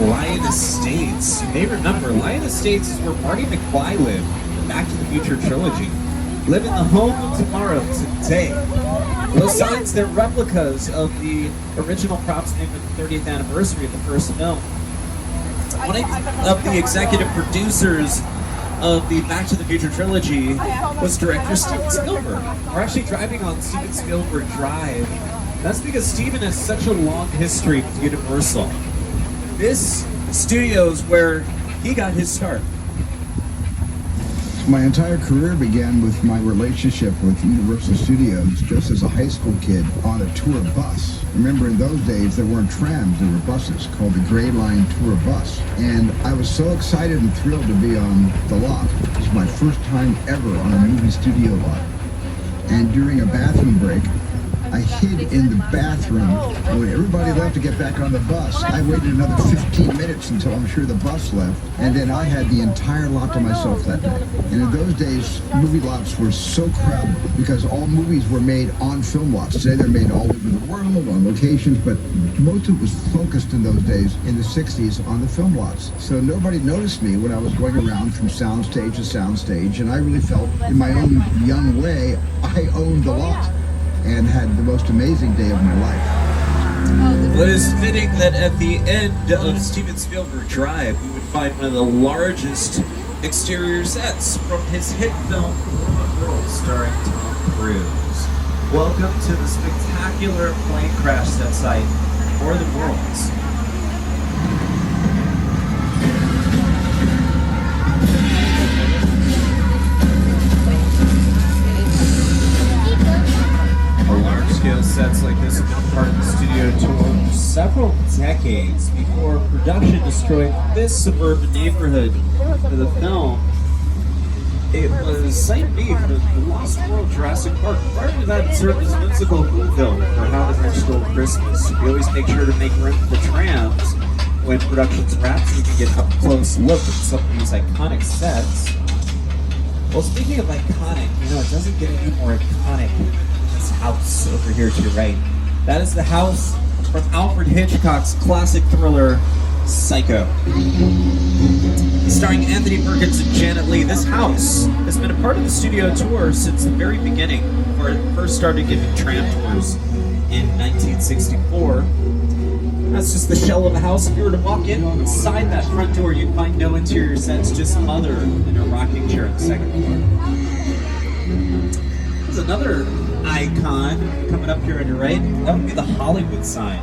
Lion Estates. You may remember, Lion Estates is where Marty McFly lived in the Back to the Future trilogy. Live in the home of tomorrow, today. Those signs, they're replicas of the original props named for the 30th anniversary of the first film. One of the executive producers of the Back to the Future trilogy was director Steven Spielberg. We're actually driving on Steven Spielberg Drive. That's because Steven has such a long history with Universal. This studio is where he got his start. My entire career began with my relationship with Universal Studios just as a high school kid on a tour bus. Remember, in those days, there weren't trams, there were buses called the Gray Line Tour Bus. And I was so excited and thrilled to be on the lot. It was my first time ever on a movie studio lot. And during a bathroom break, I hid in the bathroom. When everybody left to get back on the bus, I waited another 15 minutes until I'm sure the bus left, and then I had the entire lot to myself that day. And in those days, movie lots were so crowded because all movies were made on film lots. Today they're made all over the world, on locations, but most of it was focused in those days, in the 60s, on the film lots. So nobody noticed me when I was going around from soundstage to soundstage, and I really felt, in my own young way, I owned the lot and had the most amazing day of my life. Well, it is fitting that at the end of Steven Spielberg Drive, we would find one of the largest exterior sets from his hit film, The World, starring Tom Cruise. Welcome to the spectacular plane crash set site for The Worlds. Sets like this have been part of the studio tour for several decades before production destroyed this suburban neighborhood for the film. It was Site B for the Lost World Jurassic Park. Prior to that, it served as whimsical Whoville for How the Grinch Stole Christmas. We always make sure to make room for the trams when production's wrapped so you can get up close look at some of these iconic sets. Well, speaking of iconic, it doesn't get any more iconic than this house over here to your right. That is the house from Alfred Hitchcock's classic thriller, Psycho. Starring Anthony Perkins and Janet Leigh, this house has been a part of the studio tour since the very beginning, where it first started giving tram tours in 1964. That's just the shell of a house. If you were to walk inside that front door, you'd find no interior sets, just Mother in a rocking chair on the second floor. There's another icon coming up here on your right. That would be the Hollywood sign.